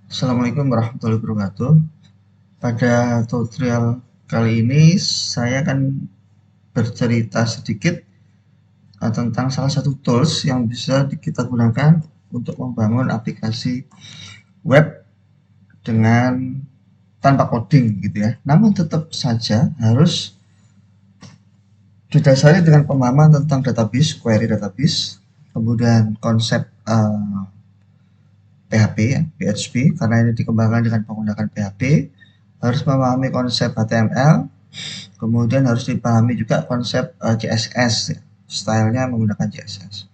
Assalamualaikum warahmatullahi wabarakatuh. Pada tutorial kali ini saya akan bercerita sedikit tentang salah satu tools yang bisa kita gunakan untuk membangun aplikasi web dengan tanpa coding gitu ya. Namun tetap saja harus didasari dengan pemahaman tentang database, query database, kemudian konsep PHP ya, PHP karena ini dikembangkan dengan menggunakan PHP, harus memahami konsep HTML, kemudian harus dipahami juga konsep CSS ya, stylenya menggunakan CSS.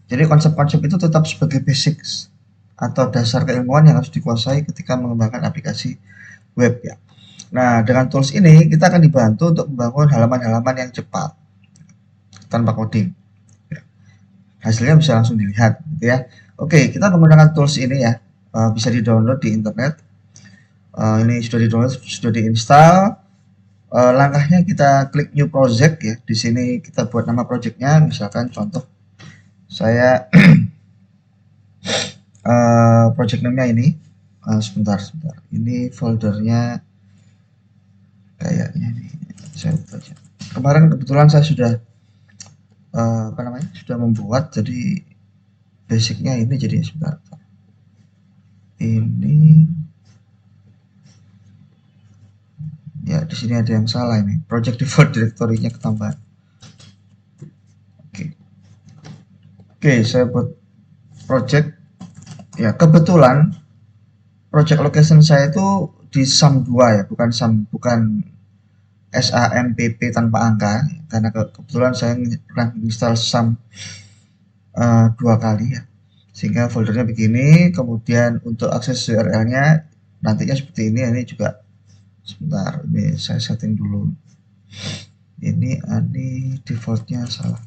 Jadi konsep-konsep itu tetap sebagai basic atau dasar keilmuan yang harus dikuasai ketika mengembangkan aplikasi web ya. Nah, dengan tools ini kita akan dibantu untuk membangun halaman-halaman yang cepat tanpa coding. Hasilnya bisa langsung dilihat gitu ya. Oke, kita menggunakan tools ini ya. Bisa di-download di internet. Ini sudah di-download, sudah di-install. Langkahnya kita klik new project ya. Di sini kita buat nama projectnya, misalkan contoh saya project name-nya ini. Sebentar. Ini foldernya kayaknya ini saya baca. Kemarin kebetulan saya sudah sudah membuat, jadi basicnya ini, jadi sebentar. Ini ya, di sini ada yang salah ini. Project default directory-nya ketambahan. Oke, saya buat project. Ya, kebetulan project location saya itu di SAM 2 ya, bukan SAMPP tanpa angka, karena kebetulan saya pernah install SAM 2 kali ya, sehingga foldernya begini. Kemudian untuk akses URL-nya nantinya seperti ini juga. Sebentar, ini saya setting dulu. Ini defaultnya salah.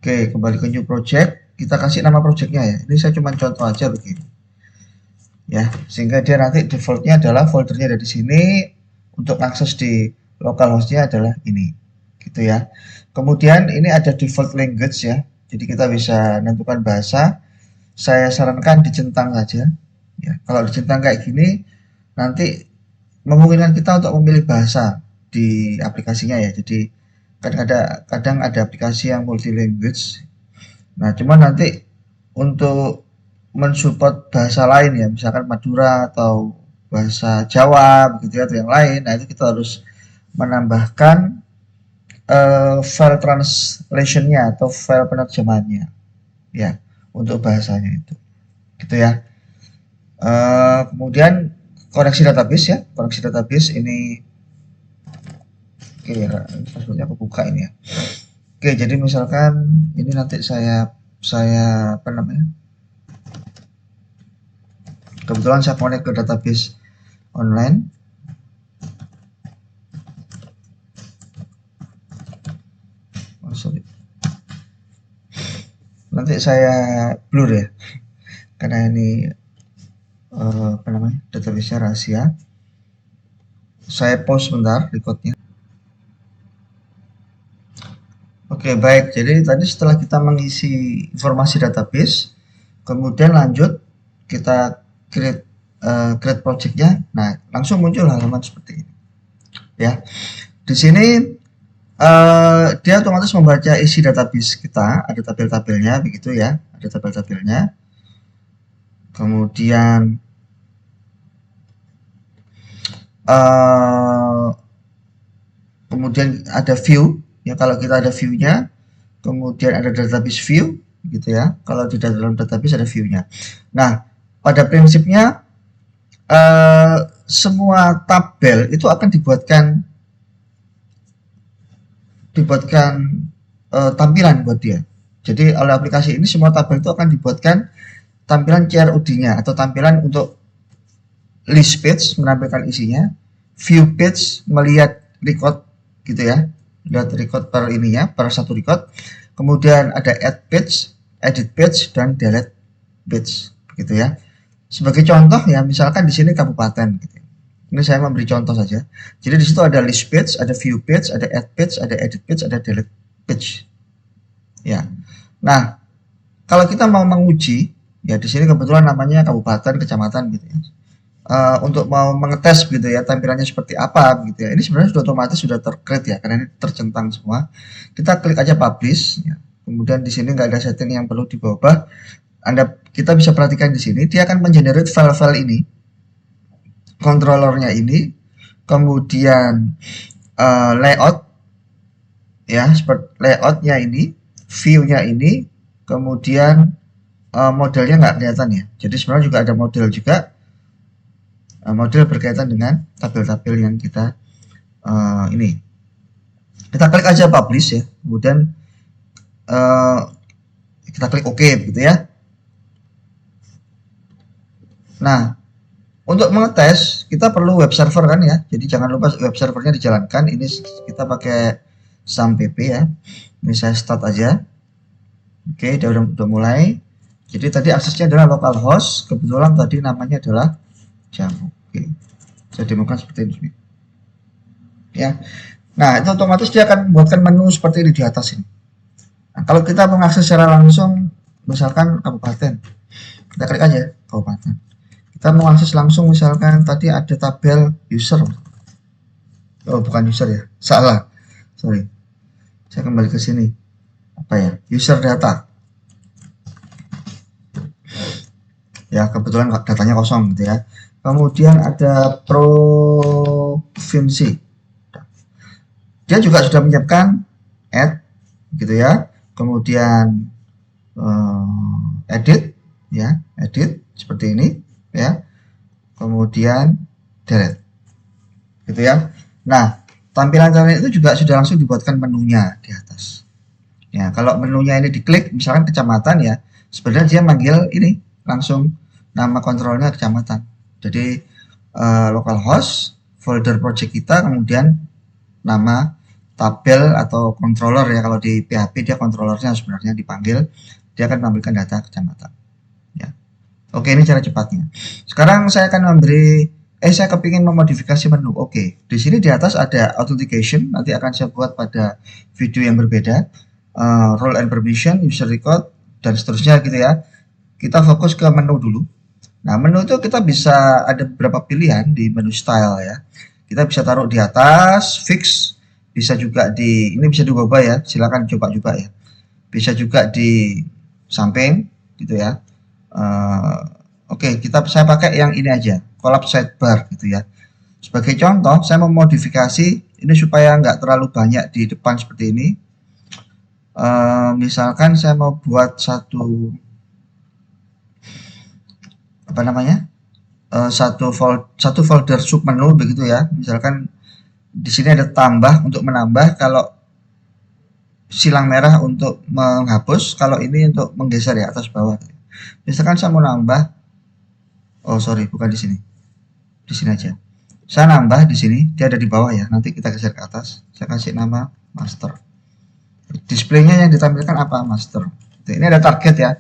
Oke, kembali ke new project. Kita kasih nama projectnya ya. Ini saya cuma contoh aja begini. Ya, sehingga dia nanti defaultnya adalah foldernya ada di sini. Untuk akses di localhost-nya adalah ini. Gitu ya. Kemudian ini ada default language ya. Jadi kita bisa menentukan bahasa. Saya sarankan dicentang saja. Ya, kalau dicentang kayak gini, nanti memungkinkan kita untuk memilih bahasa di aplikasinya ya. Jadi kadang ada aplikasi yang multi language. Nah, cuman nanti untuk mensupport bahasa lain ya, misalkan Madura atau bahasa Jawa begitu ya, atau yang lain. Nah, itu kita harus menambahkan file translation-nya atau file penerjemahannya ya, untuk bahasanya itu. Gitu ya. Kemudian koneksi database ya. Koneksi database ini oke ya, passwordnya aku buka ini ya. Oke, jadi misalkan ini nanti saya kebetulan saya connect ke database online. Nanti saya blur ya, karena ini database-nya rahasia. Saya pause sebentar recordnya. Oke, baik. Jadi tadi setelah kita mengisi informasi database, kemudian lanjut kita create project-nya. Nah, langsung muncul halaman seperti ini. Ya. Di sini dia otomatis membaca isi database kita, ada tabel-tabelnya begitu ya, ada tabel-tabelnya. Kemudian ada view ya, kalau kita ada view-nya, kemudian ada database view gitu ya, kalau di dalam database ada view-nya. Nah, pada prinsipnya semua tabel itu akan dibuatkan tampilan buat dia. Jadi oleh aplikasi ini semua tabel itu akan dibuatkan tampilan CRUD-nya atau tampilan untuk list page menampilkan isinya, view page melihat record gitu ya, lihat record per ininya, per satu record. Kemudian ada add page, edit page, dan delete page gitu ya. Sebagai contoh ya, misalkan di sini kabupaten gitu. Ini saya memberi contoh saja. Jadi di situ ada list page, ada view page, ada add page, ada edit page, ada delete page. Ya. Nah, kalau kita mau menguji Ya di sini kebetulan namanya kabupaten, kecamatan gitu ya. Untuk mau mengetes gitu ya tampilannya seperti apa gitu ya. Ini sebenarnya sudah otomatis sudah tercreate ya karena ini tercentang semua. Kita klik aja publish ya. Kemudian di sini nggak ada setting yang perlu diubah. Kita bisa perhatikan di sini dia akan mengenerate file-file ini, controllernya ini, kemudian layout ya, seperti layoutnya ini, view-nya ini, kemudian modelnya nggak kelihatan ya. Jadi sebenarnya juga ada model juga, model berkaitan dengan tabel-tabel yang kita ini. Kita klik aja publish ya, kemudian kita klik OK gitu ya. Nah, untuk mengetes kita perlu web server kan ya. Jadi jangan lupa web servernya dijalankan. Ini kita pakai SAMPP ya. Ini saya start aja. Oke, udah mulai. Jadi tadi aksesnya adalah localhost. Kebetulan tadi namanya adalah jamu. Oke, saya demokan seperti ini. Ya. Nah, itu otomatis dia akan membuatkan menu seperti ini di atas ini. Nah, kalau kita mengakses secara langsung, misalkan kabupaten, kita klik aja kabupaten. Kita mau akses langsung misalkan tadi ada tabel user. Oh, bukan user ya. Salah. Sorry. Saya kembali ke sini. Apa ya? User data. Ya, kebetulan datanya kosong gitu ya. Kemudian ada provinsi. Dia juga sudah menyiapkan add gitu ya. Kemudian edit ya, edit seperti ini ya, kemudian delete gitu ya. Nah, tampilan itu juga sudah langsung dibuatkan menunya di atas ya. Kalau menunya ini diklik misalkan kecamatan ya, sebenarnya dia manggil ini langsung nama kontrolnya kecamatan. Jadi localhost folder project kita, kemudian nama tabel atau controller ya. Kalau di PHP dia controllernya sebenarnya dipanggil, dia akan menampilkan data kecamatan ya. Oke, ini cara cepatnya. Sekarang saya akan saya kepingin memodifikasi menu. Oke, di sini di atas ada authentication, nanti akan saya buat pada video yang berbeda. Role and permission, user record, dan seterusnya gitu ya. Kita fokus ke menu dulu. Nah, menu itu kita bisa ada beberapa pilihan di menu style ya. Kita bisa taruh di atas, fix, bisa juga ini bisa diubah ya. Silakan coba-coba ya. Bisa juga di samping gitu ya. Oke, saya pakai yang ini aja, collapse sidebar gitu ya. Sebagai contoh, saya memodifikasi ini supaya nggak terlalu banyak di depan seperti ini. Misalkan saya mau buat satu apa namanya, satu folder submenu begitu ya. Misalkan di sini ada tambah untuk menambah, kalau silang merah untuk menghapus, kalau ini untuk menggeser ya atas bawah. Misalkan saya mau nambah, oh sorry, bukan di sini aja. Saya nambah di sini, dia ada di bawah ya. Nanti kita geser ke atas. Saya kasih nama master. Displaynya yang ditampilkan apa? Master. Ini ada target ya.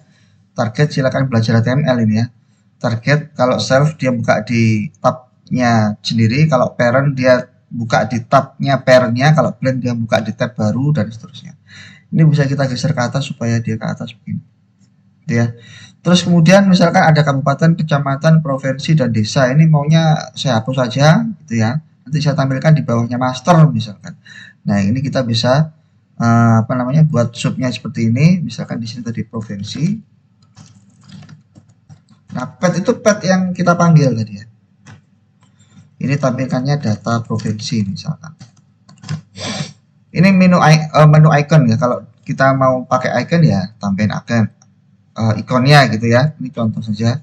Target silakan belajar HTML ini ya. Target kalau self dia buka di tabnya sendiri, kalau parent dia buka di tabnya parentnya, kalau blend dia buka di tab baru dan seterusnya. Ini bisa kita geser ke atas supaya dia ke atas begini. Gitu ya. Terus kemudian misalkan ada kabupaten, kecamatan, provinsi, dan desa. Ini maunya saya hapus saja gitu ya. Nanti saya tampilkan di bawahnya master misalkan. Nah, ini kita bisa buat subnya seperti ini. Misalkan di sini tadi provinsi. Nah, pet itu pet yang kita panggil tadi ya. Ini tampilkannya data provinsi misalkan. Ini menu icon ya. Kalau kita mau pakai icon ya tambahin ikonnya gitu ya. Ini contoh saja.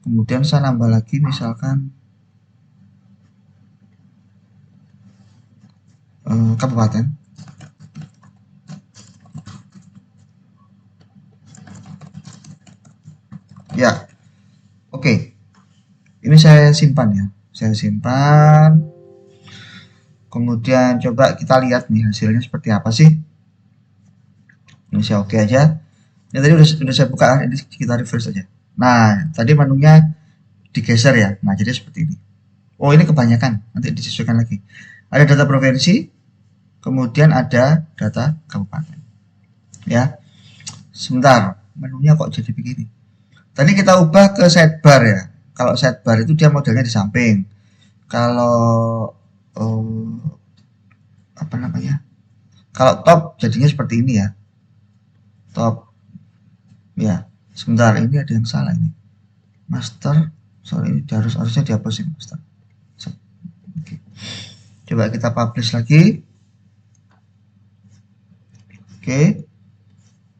Kemudian saya nambah lagi misalkan kabupaten. Ya. Oke. Ini saya simpan ya. Saya simpan. Kemudian coba kita lihat nih hasilnya seperti apa sih. Ini saya oke aja. Ini tadi udah saya buka, ini kita refresh aja. Nah, tadi menunya digeser ya. Nah, jadi seperti ini. Oh, ini kebanyakan. Nanti disesuaikan lagi. Ada data provinsi, kemudian ada data kabupaten. Ya. Sebentar, menunya kok jadi begini. Tadi kita ubah ke sidebar ya. Kalau sidebar itu dia modelnya di samping. Kalau apa namanya? Kalau top jadinya seperti ini ya. Top ya. Sebentar, ini ada yang salah ini. Master, sorry, ini harusnya dihapusin master. Oke. Coba kita publish lagi. Oke.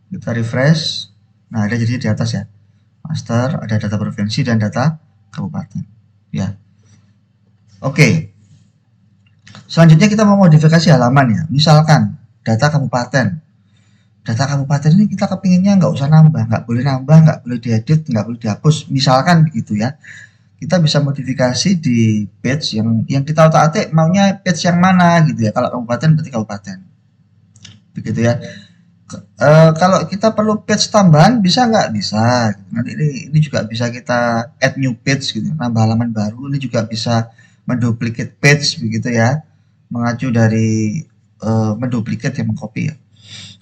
Kita refresh. Nah, ada jadi di atas ya. Master, ada data provinsi dan data kabupaten. Ya. Oke. Selanjutnya kita mau modifikasi halaman ya. Misalkan data kabupaten. Data kabupaten ini kita kepinginnya nggak usah nambah, nggak boleh diedit, nggak boleh dihapus. Misalkan begitu ya. Kita bisa modifikasi di page yang kita otak-atik maunya page yang mana gitu ya. Kalau kabupaten berarti kabupaten. Begitu ya. Kalau kita perlu page tambahan bisa nggak? Bisa. Nanti ini juga bisa kita add new page gitu, nambah halaman baru. Ini juga bisa menduplicate page begitu ya, mengacu dari menduplicate yang mengcopy ya.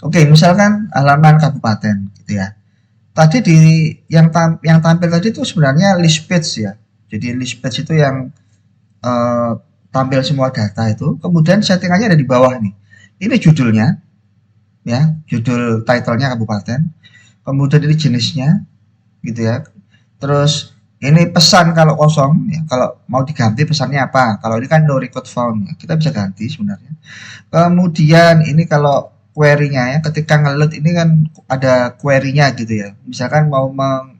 Oke, misalkan halaman kabupaten gitu ya. Tadi yang tampil tadi itu sebenarnya list page ya. Jadi list page itu yang tampil semua data itu. Kemudian settingannya ada di bawah nih. Ini judulnya ya, judul titlenya kabupaten. Kemudian ini jenisnya gitu ya. Terus ini pesan kalau kosong ya, kalau mau diganti pesannya apa. Kalau ini kan no record found ya, kita bisa ganti sebenarnya. Kemudian ini kalau query-nya ya, ketika ngeload ini kan ada query-nya gitu ya. Misalkan mau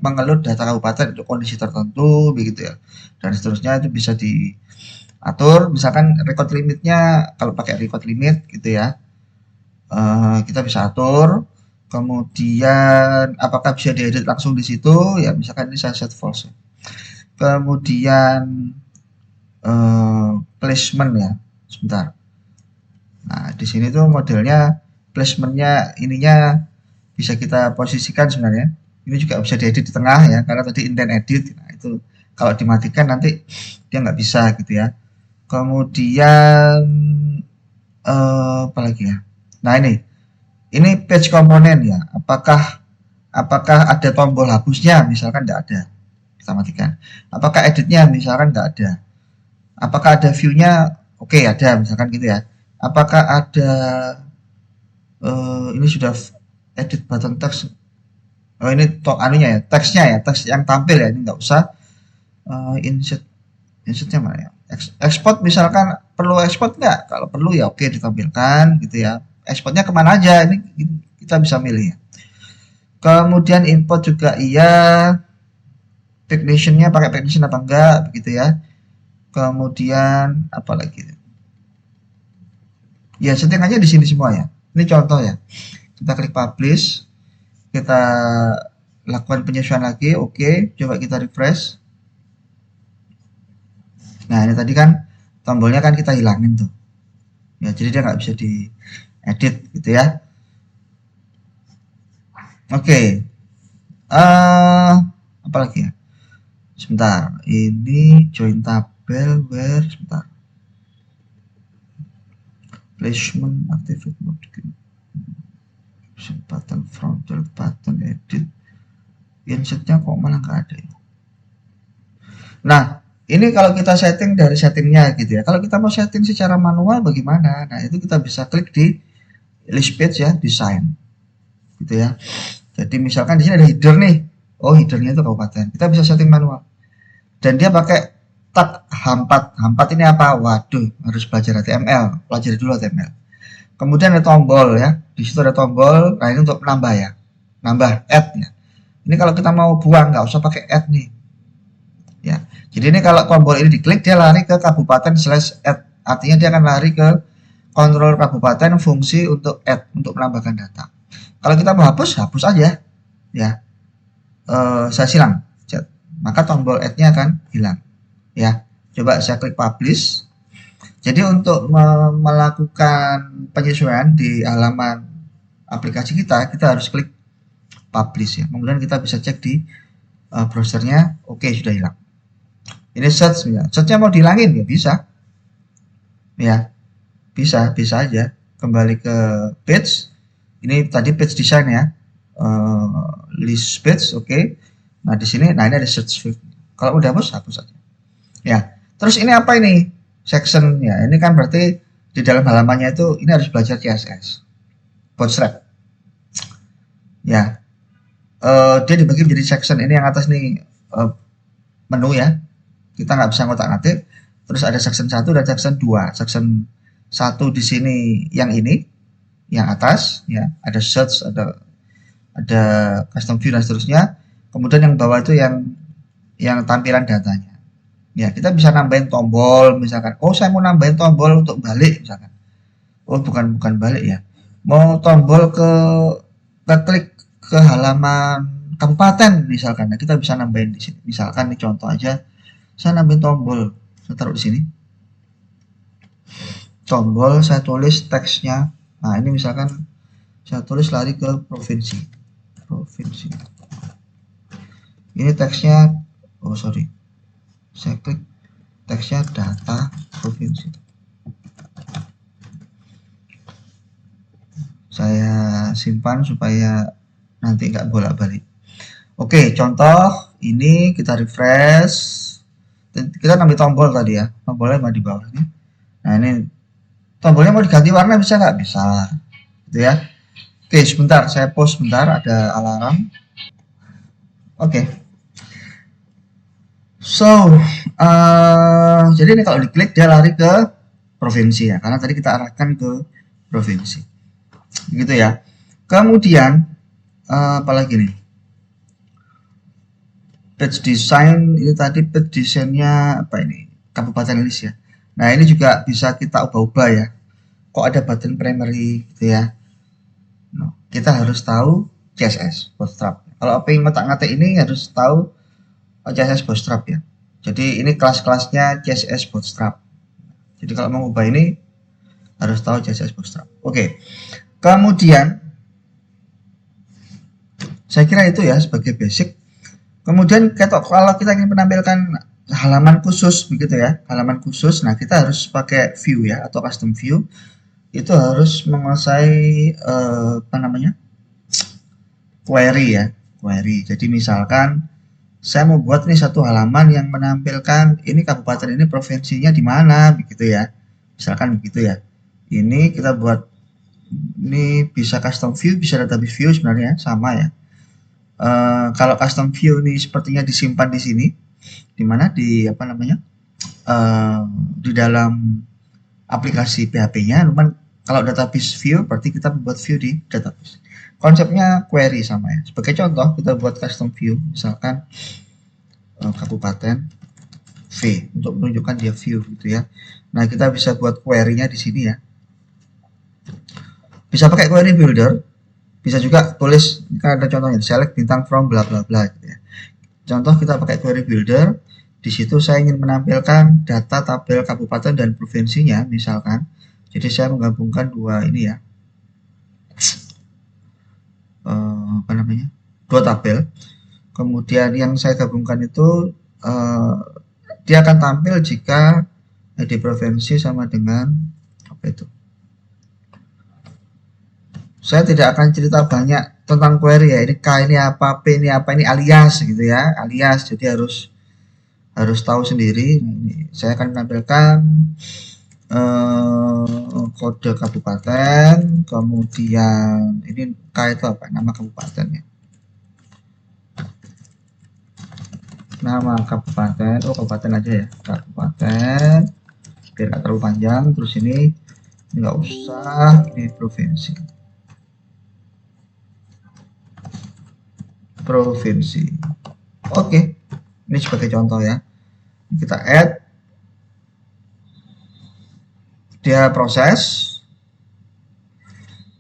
mengeload data kabupaten untuk kondisi tertentu begitu ya. Dan seterusnya itu bisa diatur. Misalkan record limitnya kalau pakai record limit gitu ya. Kita bisa atur. Kemudian apakah bisa diedit langsung di situ ya, misalkan ini saya set false. Kemudian placement ya, sebentar. Nah, di sini tuh modelnya placementnya ininya bisa kita posisikan sebenarnya. Ini juga bisa diedit di tengah ya, karena tadi indent edit. Nah, itu kalau dimatikan nanti dia nggak bisa gitu ya. Kemudian apa lagi ya? Nah, ini page komponen ya. Apakah ada tombol hapusnya? Misalkan nggak ada, kita matikan. Apakah editnya? Misalkan nggak ada. Apakah ada view-nya? Oke, ada, misalkan gitu ya. Apakah ada ini sudah edit button text? Oh, ini anunya ya, teksnya ya, teks yang tampil ya. Ini nggak usah. Insertnya mana ya? Export misalkan perlu export nggak? Kalau perlu ya oke ditampilkan gitu ya. Exportnya kemana aja? Ini kita bisa milih ya. Kemudian import juga iya. Technician-nya pakai technician apa enggak begitu ya. Kemudian apa lagi? Ya settingannya di sini semua ya. Ini contoh ya. Kita klik publish. Kita lakukan penyesuaian lagi. Oke, coba kita refresh. Nah, ini tadi kan tombolnya kan kita hilangin tuh. Ya, jadi dia nggak bisa diedit gitu ya. Oke. Apa lagi ya? Sebentar. Ini join tabel where sebentar. Placement activate mode button frontal button edit insertnya kok malah nggak ada ya. Nah, ini kalau kita setting dari settingnya gitu ya. Kalau kita mau setting secara manual bagaimana? Nah, itu kita bisa klik di list page ya, design gitu ya. Jadi misalkan di sini ada header nih. Oh, headernya itu kabupaten. Kita bisa setting manual. Dan dia pakai tag H4. H4 ini apa? Waduh, harus belajar HTML. Pelajari dulu HTML. Kemudian ada tombol ya. Di situ ada tombol. Nah, ini untuk menambah ya. Nambah add ya. Ini kalau kita mau buang nggak usah pakai add nih. Ya. Jadi ini kalau tombol ini diklik dia lari ke kabupaten/add. Artinya dia akan lari ke kontrol kabupaten fungsi untuk add, untuk menambahkan data. Kalau kita mau hapus, hapus aja. Ya. Saya silang. Maka tombol add-nya akan hilang. Ya. Coba saya klik publish. Jadi untuk melakukan penyesuaian di halaman aplikasi kita harus klik publish ya. Kemudian kita bisa cek di browsernya, oke, sudah hilang. Ini search ya. Searchnya mau dihilangin ya bisa. Ya. Bisa aja. Kembali ke page. Ini tadi page design ya. List page, oke. Nah, di sini, nah ini ada search field. Kalau udah hapus aja. Ya. Terus ini apa ini? Section ya. Ini kan berarti di dalam halamannya itu ini harus belajar CSS. Bootstrap. Ya. Dia dibagi menjadi section. Ini yang atas nih menu ya. Kita nggak bisa ngotak-ngatik. Terus ada section 1 dan section 2. Section 1 di sini yang ini, yang atas ya, ada search, ada custom view dan seterusnya. Kemudian yang bawah itu yang tampilan datanya. Ya, kita bisa nambahin tombol misalkan. Oh, saya mau nambahin tombol untuk balik misalkan. Oh, bukan balik ya. Mau tombol ke klik ke halaman kabupaten misalkan. Nah, kita bisa nambahin di sini. Misalkan ini contoh aja. Saya nambahin tombol. Saya taruh di sini. Tombol, saya tulis teksnya. Nah, ini misalkan saya tulis lari ke provinsi. Ini teksnya, oh sorry, saya klik teksnya data provinsi. Saya simpan supaya nanti nggak bolak-balik. Oke, contoh ini kita refresh. Kita ambil tombol tadi ya, tombolnya mau di bawah ini. Nah ini tombolnya mau diganti warna bisa nggak? Bisa, gitu ya. Oke, sebentar, saya pause sebentar, ada alarm. Oke. So, jadi ini kalau diklik dia lari ke provinsi ya, karena tadi kita arahkan ke provinsi, gitu ya. Kemudian apalagi nih, page design ini tadi page desainnya apa ini? Kabupaten list ya. Nah ini juga bisa kita ubah-ubah ya. Kok ada button primary gitu ya? Nah, kita harus tahu CSS Bootstrap. Kalau pengen ngotak-ngatik ini harus tahu CSS Bootstrap ya. Jadi ini kelas-kelasnya CSS Bootstrap. Jadi kalau mau ubah ini harus tahu CSS Bootstrap. Oke. Kemudian saya kira itu ya sebagai basic. Kemudian kalau kita ingin menampilkan halaman khusus begitu ya, halaman khusus. Nah, kita harus pakai view ya atau custom view. Itu harus menguasai apa namanya? Query ya, query. Jadi misalkan saya mau buat nih satu halaman yang menampilkan ini kabupaten ini provinsinya di mana begitu ya. Misalkan begitu ya. Ini kita buat, ini bisa custom view, bisa database view sebenarnya sama ya. Kalau custom view ini sepertinya disimpan di sini, di mana di apa namanya di dalam aplikasi PHP-nya. Cuman kalau database view berarti kita membuat view di database. Konsepnya query sama ya. Sebagai contoh kita buat custom view, misalkan kabupaten V untuk menunjukkan dia view gitu ya. Nah kita bisa buat query-nya di sini ya. Bisa pakai query builder. Bisa juga tulis, kan ada contohnya, select bintang from bla bla bla gitu ya. Contoh kita pakai query builder, di situ saya ingin menampilkan data tabel kabupaten dan provinsinya misalkan. Jadi saya menggabungkan dua ini ya. Apa namanya? Dua tabel. Kemudian yang saya gabungkan itu dia akan tampil jika ID provinsi sama dengan apa itu? Saya tidak akan cerita banyak tentang query ya. Ini K ini apa, P ini apa, ini alias gitu ya, alias. Jadi harus tahu sendiri. Ini saya akan menampilkan kode kabupaten, kemudian ini K itu apa? Nama kabupatennya. Nama kabupaten, oh kabupaten aja ya, kabupaten. Biar nggak terlalu panjang. Terus ini nggak usah, ini provinsi. Provinsi. Oke, ini sebagai contoh ya. Kita add, dia proses.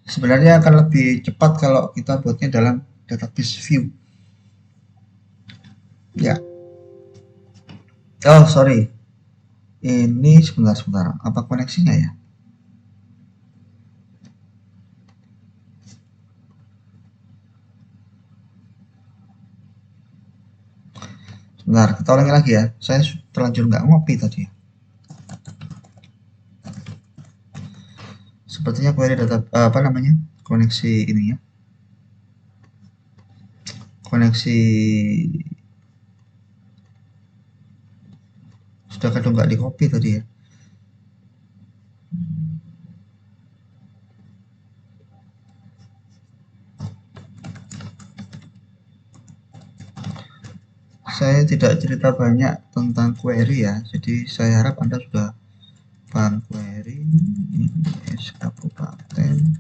Sebenarnya akan lebih cepat kalau kita buatnya dalam database view. Ya. Oh sorry. Ini sebentar. Apa koneksinya ya? Sebentar, kita ulangi lagi ya. Saya terlanjur nggak ngopi tadi. Sepertinya query data apa namanya? Koneksi ini ya. Koneksi Sudah kadang nggak di copy tadi ya. Saya tidak cerita banyak tentang query ya, jadi saya harap Anda sudah paham query. Ini S kabupaten,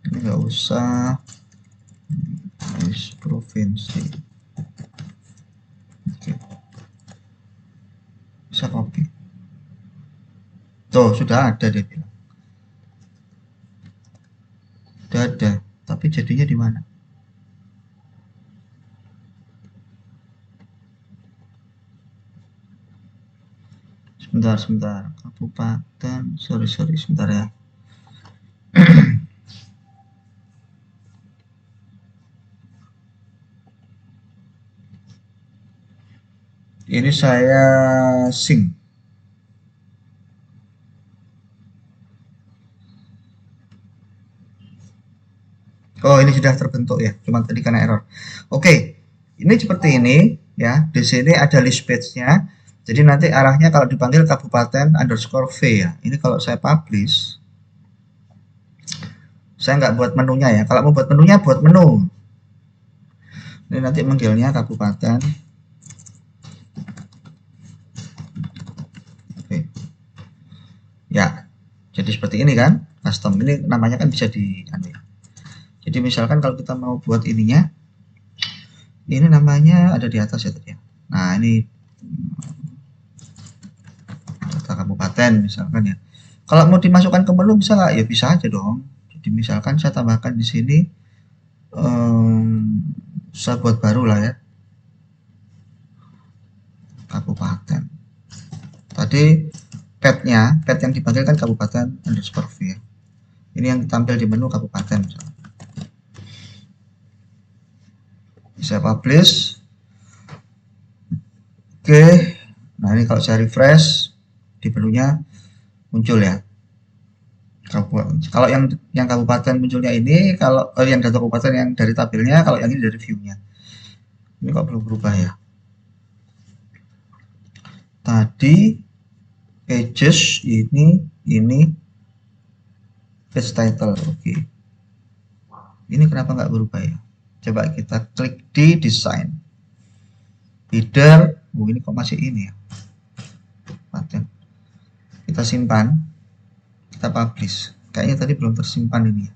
ini nggak usah, S provinsi. Oke, bisa copy. Tuh, sudah ada dia bilang. Sudah ada, tapi jadinya di mana? Sebentar, kabupaten, sorry, sebentar ya. Ini saya sync. Oh, ini sudah terbentuk ya, cuma tadi karena error. Oke, ini seperti ini ya. Di sini ada list page-nya. Jadi nanti arahnya kalau dipanggil kabupaten underscore V ya. Ini kalau saya publish, saya nggak buat menunya ya. Kalau mau buat menunya, buat menu. Ini nanti manggilnya kabupaten. Oke. Ya, jadi seperti ini kan, custom. Ini namanya kan bisa di. Jadi misalkan kalau kita mau buat ininya, ini namanya ada di atas ya tadi ya. Nah ini data kabupaten misalkan ya. Kalau mau dimasukkan ke menu bisa nggak? Ya bisa aja dong. Jadi misalkan saya tambahkan di sini, saya buat baru lah ya, kabupaten. Tadi pet yang dipanggil kan kabupaten underscore v ya. Ini yang tampil di menu kabupaten misalkan. Saya publish. Oke, nah ini kalau saya refresh di menunya muncul ya. Kalau yang kabupaten munculnya ini, kalau yang data kabupaten yang dari tabelnya, kalau yang ini dari view-nya. Ini kok belum berubah ya? Tadi pages ini page title, oke. Ini kenapa nggak berubah ya? Coba kita klik di design. Header, ini kok masih ini ya? Kita simpan, kita publish. Kayaknya tadi belum tersimpan ini ya.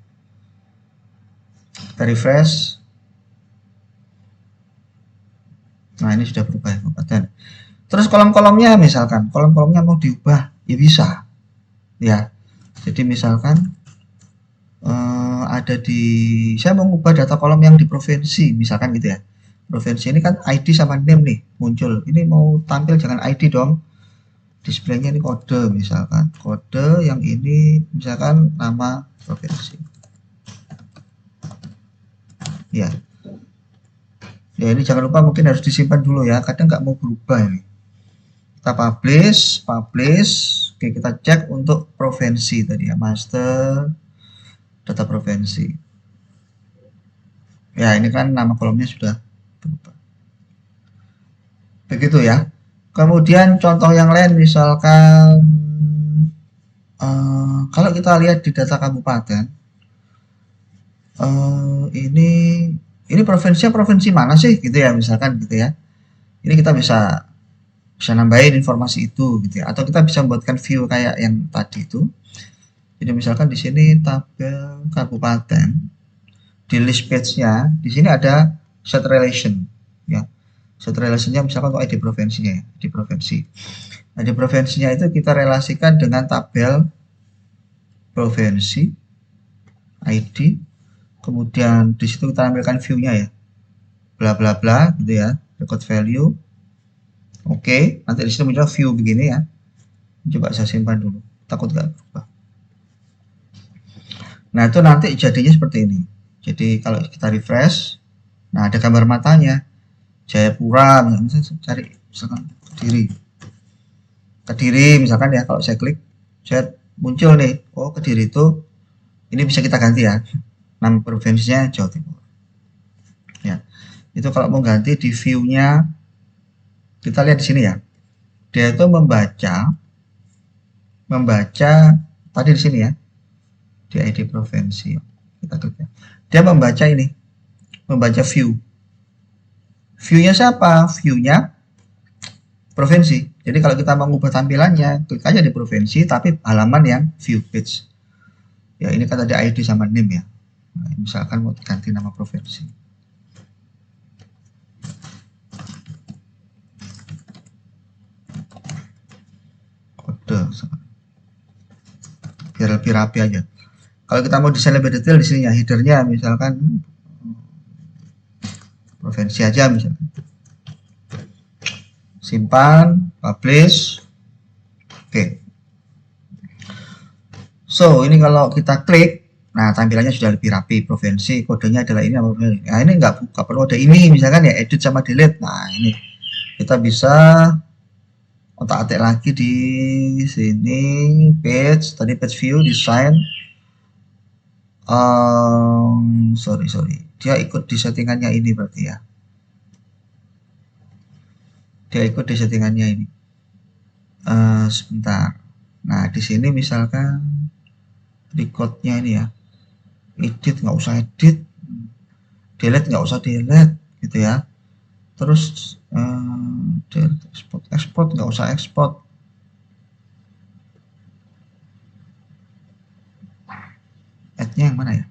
Kita refresh. Nah ini sudah berubah ya kabupaten. Terus kolom-kolomnya misalkan, kolom-kolomnya mau diubah, ya bisa. Ya, jadi misalkan ada di, saya mau mengubah data kolom yang di provinsi, misalkan gitu ya. Provinsi ini kan ID sama name nih muncul. Ini mau tampil jangan ID dong. Displaynya ini kode misalkan. Kode yang ini misalkan nama provinsi. Ya. Ya ini jangan lupa mungkin harus disimpan dulu ya. Kadang nggak mau berubah ini. Kita publish. Oke, kita cek untuk provinsi tadi ya. Master data provinsi. Ya, ini kan nama kolomnya sudah berubah. Begitu ya. Kemudian contoh yang lain misalkan kalau kita lihat di data kabupaten, ini provinsinya provinsi mana sih gitu ya misalkan gitu ya. Ini kita bisa nambahin informasi itu gitu ya. Atau kita bisa membuatkan view kayak yang tadi itu. Jadi misalkan di sini tabel kabupaten, di list page-nya, di sini ada set relation ya. Set relationnya misalkan untuk ID provinsinya ya, di provinsi. Nah, di provinsinya itu kita relasikan dengan tabel provinsi ID, kemudian di situ kita ambilkan view-nya ya, bla bla bla gitu ya, record value. Oke, nanti di situ muncul view begini ya. Coba saya simpan dulu, takut nggak berubah. Nah itu nanti jadinya seperti ini. Jadi kalau kita refresh, nah ada gambar matanya, Jayapura, misalnya saya cari misalkan Kediri misalkan ya, kalau saya klik, saya muncul nih, oh Kediri itu, ini bisa kita ganti ya, nama provinsinya Jawa Timur. Ya, itu kalau mau ganti di view-nya, kita lihat di sini ya. Dia itu membaca tadi di sini ya, di ID provinsi. Kita klik ya. Dia membaca ini, membaca view. View-nya siapa? View-nya provinsi. Jadi kalau kita mau mengubah tampilannya, klik aja di provinsi, tapi halaman yang view page. Ya ini kan tadi ID sama name ya. Nah, misalkan mau ganti nama provinsi. Kode. Biar lebih rapi aja. Kalau kita mau desain lebih detail di sini ya, headernya misalkan provinsi aja misalkan. Simpan, publish. Oke. So, ini kalau kita klik, nah tampilannya sudah lebih rapi, provinsi, kodenya adalah ini. Nah, ini nggak perlu ada ini, misalkan ya edit sama delete. Nah, ini kita bisa otak-atik lagi di sini, page, tadi page view, design. Sorry, dia ikut di settingannya ini berarti ya. Dia ikut di settingannya ini. Sebentar. Nah, di sini misalkan recordnya ini ya, edit nggak usah edit, delete nggak usah delete gitu ya. Terus export nggak usah export. Add-nya yang mana ya?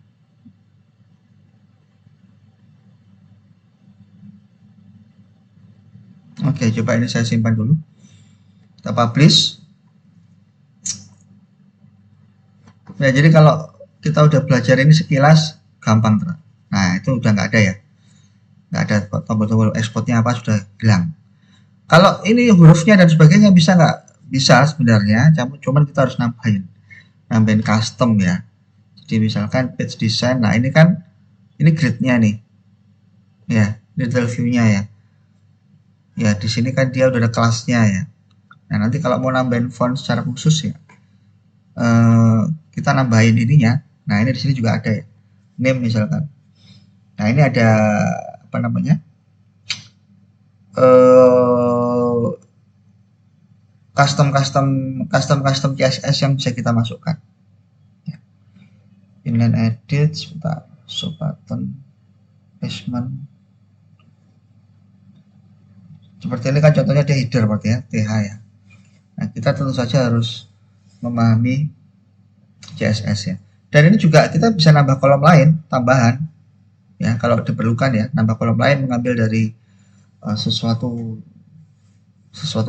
Oke, coba ini saya simpan dulu. Kita publish. Ya, jadi kalau kita udah belajar ini sekilas gampang. Nah, itu udah nggak ada ya. Nggak ada tombol-tombol ekspornya apa, sudah hilang. Kalau ini hurufnya dan sebagainya bisa nggak? Bisa sebenarnya, cuman kita harus nambahin custom ya. Jadi misalkan page design, nah ini kan ini grid-nya nih. Ya, detail view-nya ya. Ya, di sini kan dia udah ada kelasnya ya. Nah, nanti kalau mau nambahin font secara khusus ya, kita nambahin ininya. Nah, ini di sini juga ada ya. Name misalkan. Nah, ini ada apa namanya? Custom CSS yang bisa kita masukkan. Ya. Inline edit, sebentar, show button, placement. Seperti ini kan contohnya dia header berarti ya, TH ya. Nah, kita tentu saja harus memahami CSS ya. Dan ini juga kita bisa nambah kolom lain, tambahan. Ya, kalau diperlukan ya, nambah kolom lain mengambil dari sesuatu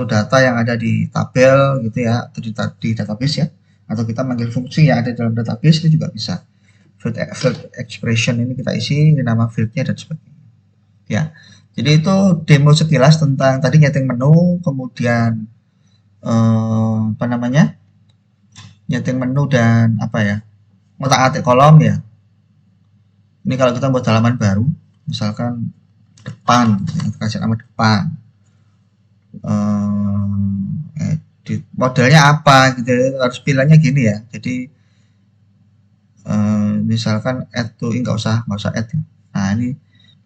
data yang ada di tabel gitu ya, atau di database ya, atau kita manggil fungsi yang ada dalam database itu juga bisa. Field expression ini kita isi, ini nama fieldnya dan sebagainya. Ya, jadi itu demo sekilas tentang tadi nyeting menu, kemudian apa namanya, nyeting menu dan apa ya, ngotak-atik kolom ya. Ini kalau kita buat halaman baru, misalkan depan, kita kasih nama depan. Edit modelnya apa gitu, harus pilihannya gini ya. Jadi misalkan add to nggak usah add ya. Nah ini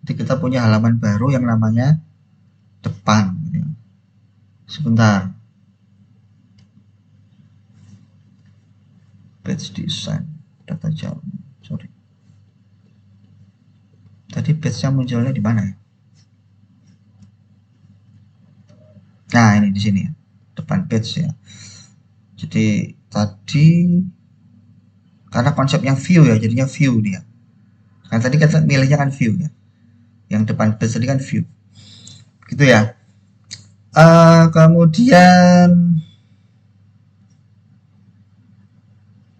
jadi kita punya halaman baru yang namanya depan gitu. Sebentar, page design data jauh, sorry, tadi page-nya munculnya di mana ya? Nah ini di sini ya, depan page ya. Jadi tadi karena konsepnya view ya, jadinya view dia. Kan tadi kita milihnya kan view ya, yang depan page tadi kan view, gitu ya. Kemudian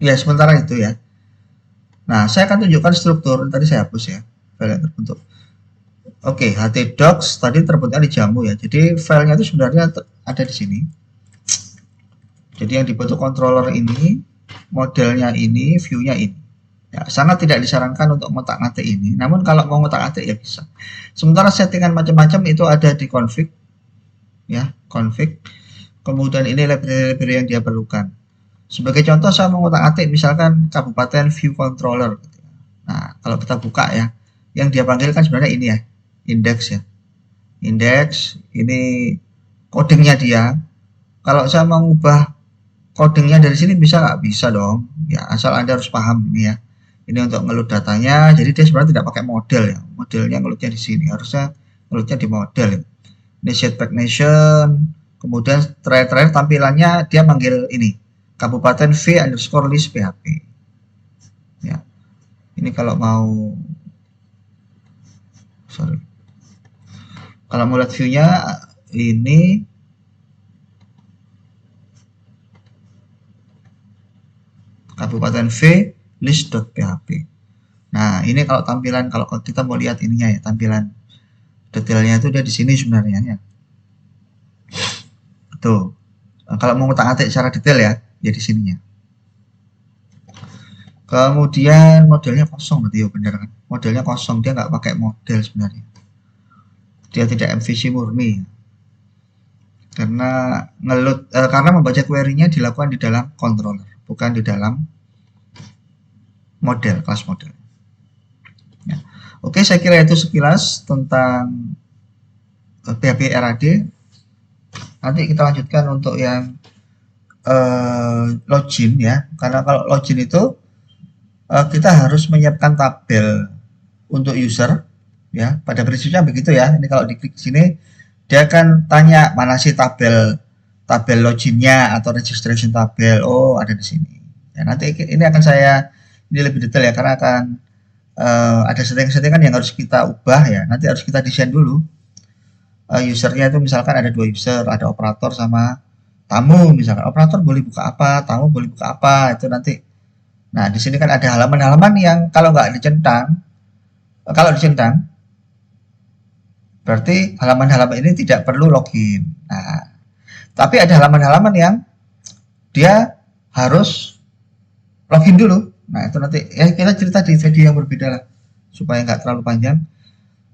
ya sementara itu ya. Nah saya akan tunjukkan struktur, tadi saya hapus ya file yang terbentuk. Oke, htdocs tadi terbentuknya di Jamu ya. Jadi filenya itu sebenarnya ada di sini. Jadi yang dibentuk controller ini, modelnya ini, view-nya ini. Ya, sangat tidak disarankan untuk ngotak-ngatik ini. Namun kalau mau ngotak-ngatik ya bisa. Sementara settingan macam-macam itu ada di config. Ya, config. Kemudian ini library yang dia perlukan. Sebagai contoh saya mau ngotak-ngatik misalkan kabupaten view controller. Nah, kalau kita buka ya, yang dia panggilkan sebenarnya ini ya, index ya. Index, ini codingnya dia. Kalau saya mau ubah codingnya dari sini bisa nggak? Bisa dong. Ya, asal Anda harus paham ini ya. Ini untuk ngeload datanya. Jadi dia sebenarnya tidak pakai model ya. Modelnya ngeloadnya di sini. Harusnya ngeloadnya di model ya. Ini setback nation. Kemudian terakhir tampilannya dia manggil ini. Kabupaten V underscore list PHP. Ya. Ini kalau mau kalau mau lihat view-nya ini Kabupaten V list.php. Nah, ini kalau tampilan kalau kita mau lihat ininya ya, tampilan detailnya itu dia di sini sebenarnya ya. Tuh. Kalau mau ngutak-atik secara detail ya, di sininya. Kemudian modelnya kosong berarti ya benar kan? Modelnya kosong, dia nggak pakai model sebenarnya. Dia tidak MVC murni. Karena karena membaca query-nya dilakukan di dalam controller, bukan di dalam model, kelas model. Ya. Oke, saya kira itu sekilas tentang PHP RAD. Nanti kita lanjutkan untuk yang login ya, karena kalau login itu kita harus menyiapkan tabel untuk user ya. Pada prinsipnya begitu ya. Ini kalau diklik sini dia akan tanya mana sih tabel loginnya atau registration tabel. Oh, ada di sini. Ya, nanti ini akan saya ini lebih detail ya, karena akan ada settingan-settingan yang harus kita ubah ya. Nanti harus kita desain dulu. Usernya itu misalkan ada 2 user, ada operator sama tamu misalkan. Operator boleh buka apa, tamu boleh buka apa, itu nanti. Nah, di sini kan ada halaman-halaman yang kalau nggak dicentang, berarti halaman-halaman ini tidak perlu login. Nah, tapi ada halaman-halaman yang dia harus login dulu. Nah, itu nanti ya kita cerita di video yang berbeda lah, supaya nggak terlalu panjang.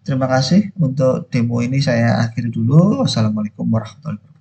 Terima kasih untuk demo ini saya akhiri dulu. Wassalamualaikum warahmatullahi wabarakatuh.